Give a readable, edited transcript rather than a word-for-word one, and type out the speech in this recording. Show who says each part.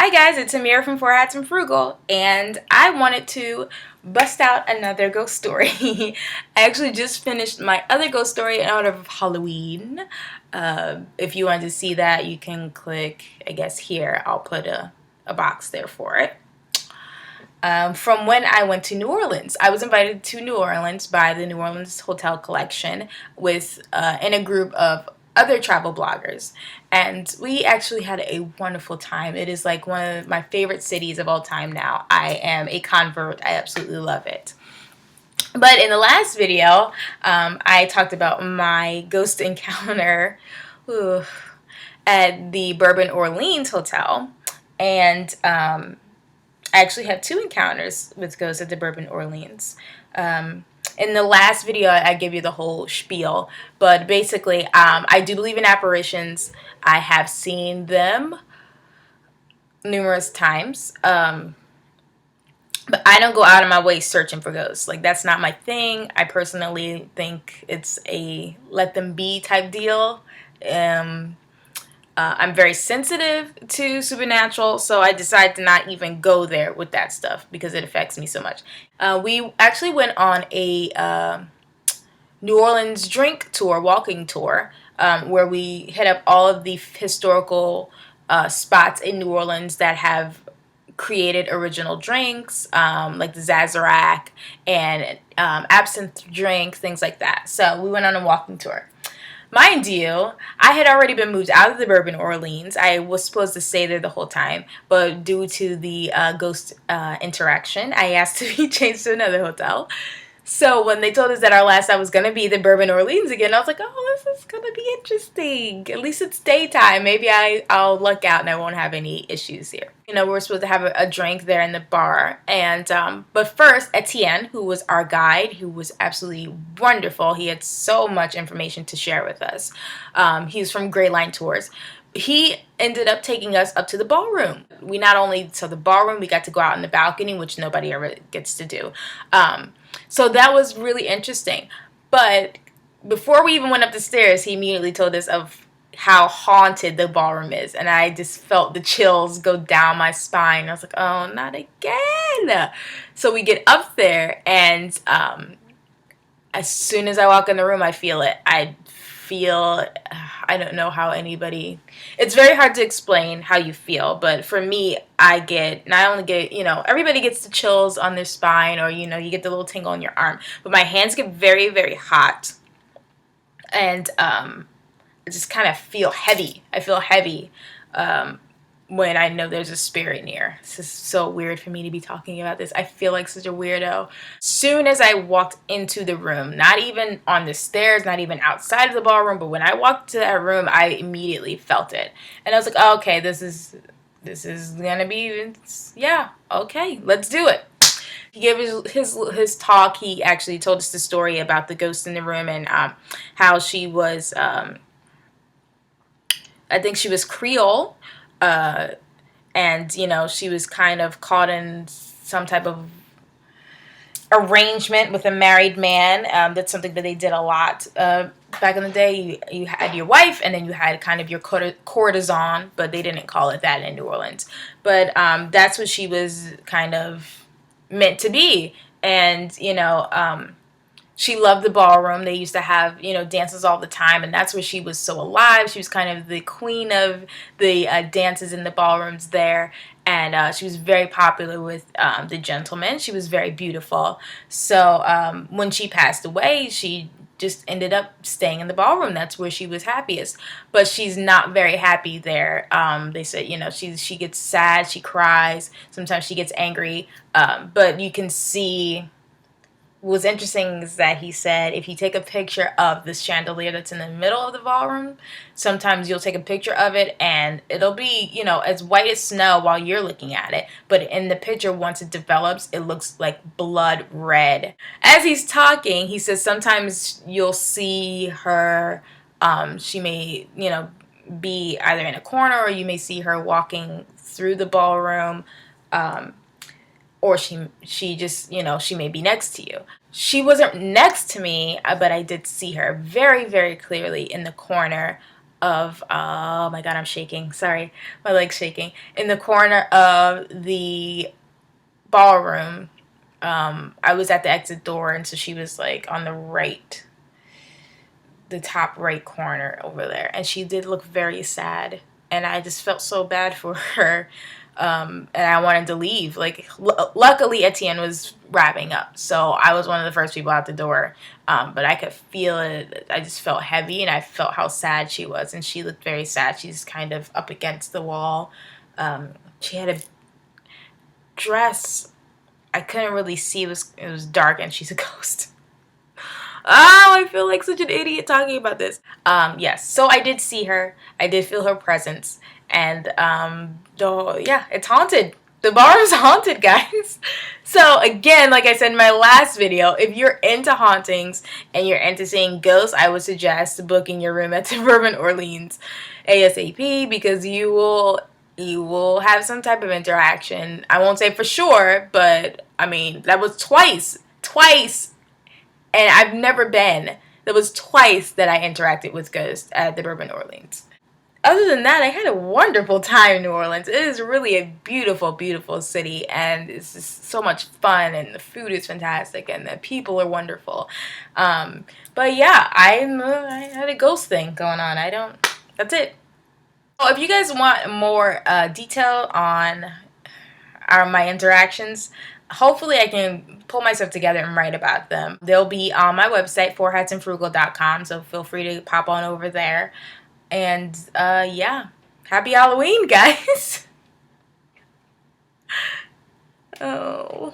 Speaker 1: Hi guys, it's Amira from Four Hats and Frugal, and I wanted to bust out another ghost story. I actually just finished my other ghost story out of Halloween. If you want to see that, you can click, I guess here, I'll put a box there for it. From when I went to New Orleans. I was invited to New Orleans by the New Orleans Hotel Collection with in a group of other travel bloggers, and we actually had a wonderful time. It is like one of my favorite cities of all time now. I am a convert. I absolutely love it. But in the last video, I talked about my ghost encounter at the Bourbon Orleans Hotel, and I actually had two encounters with ghosts at the Bourbon Orleans. In the last video, I gave you the whole spiel, but basically, I do believe in apparitions. I have seen them numerous times, but I don't go out of my way searching for ghosts. Like, that's not my thing. I personally think it's a let them be type deal. I'm very sensitive to supernatural, so I decided to not even go there with that stuff because it affects me so much. We actually went on a New Orleans drink tour, walking tour, where we hit up all of the historical spots in New Orleans that have created original drinks, like the Sazerac and absinthe drink, things like that. So we went on a walking tour. Mind you, I had already been moved out of the Bourbon Orleans. I was supposed to stay there the whole time, but due to the ghost interaction, I asked to be changed to another hotel. So when they told us that our last night was going to be the Bourbon Orleans again, I was like, oh, this is going to be interesting. At least it's daytime. Maybe I'll luck out and I won't have any issues here. You know, we were supposed to have a drink there in the bar. And but first, Etienne, who was our guide, who was absolutely wonderful. He had so much information to share with us. He's from Gray Line Tours. He ended up taking us up to the ballroom. We not only saw the ballroom, we got to go out on the balcony, which nobody ever gets to do. So that was really interesting. But before we even went up the stairs, he immediately told us of how haunted the ballroom is. And I just felt the chills go down my spine. I was like, oh, not again. So we get up there, and as soon as I walk in the room, I feel it. I don't know how anybody, it's very hard to explain how you feel, but for me, I only get, everybody gets the chills on their spine, or, you get the little tingle on your arm, but my hands get very, very hot, and I just kind of feel heavy. I feel heavy when I know there's a spirit near. This is so weird for me to be talking about this. I feel like such a weirdo. Soon as I walked into the room, not even on the stairs, not even outside of the ballroom, but when I walked to that room, I immediately felt it. And I was like, oh, okay, this is gonna be, yeah, okay, let's do it. He gave his talk. He actually told us the story about the ghost in the room, and how she was, I think she was Creole, and she was kind of caught in some type of arrangement with a married man. That's something that they did a lot back in the day. You had your wife, and then you had kind of your courtesan, but they didn't call it that in New Orleans. But that's what she was kind of meant to be. And she loved the ballroom. They used to have, dances all the time, and that's where she was so alive. She was kind of the queen of the dances in the ballrooms there, and she was very popular with the gentlemen. She was very beautiful. So when she passed away, she just ended up staying in the ballroom. That's where she was happiest. But she's not very happy there. They said, she gets sad, she cries, sometimes she gets angry, but you can see. What's interesting is that he said if you take a picture of this chandelier that's in the middle of the ballroom, sometimes you'll take a picture of it and it'll be, as white as snow while you're looking at it. But in the picture, once it develops, it looks like blood red. As he's talking, he says sometimes you'll see her, she may, be either in a corner, or you may see her walking through the ballroom, or she just, she may be next to you. She wasn't next to me, but I did see her very, very clearly in the corner of, oh my god, I'm shaking. Sorry, my leg's shaking. In the corner of the ballroom. I was at the exit door, and so she was like on the right, the top right corner over there, and she did look very sad, and I just felt so bad for her. And I wanted to leave. Like, luckily, Etienne was wrapping up, so I was one of the first people out the door. But I could feel it. I just felt heavy, and I felt how sad she was, and she looked very sad. She's kind of up against the wall. She had a dress. I couldn't really see. It was dark, and she's a ghost. Oh, I feel like such an idiot talking about this. Yes. So I did see her. I did feel her presence, and yeah, it's haunted. The bar is haunted, guys. So again, like I said in my last video, if you're into hauntings and you're into seeing ghosts, I would suggest booking your room at the Bourbon Orleans ASAP, because you will have some type of interaction. I won't say for sure, but I mean, that was twice, and I've never been. That was twice that I interacted with ghosts at the Bourbon Orleans. Other than that, I had a wonderful time in New Orleans. It is really a beautiful, beautiful city, and it's just so much fun, and the food is fantastic, and the people are wonderful. But yeah, I had a ghost thing going on. That's it. So if you guys want more detail on my interactions, hopefully I can pull myself together and write about them. They'll be on my website, fourhatsandfrugal.com, so feel free to pop on over there. And yeah, happy Halloween, guys. Oh.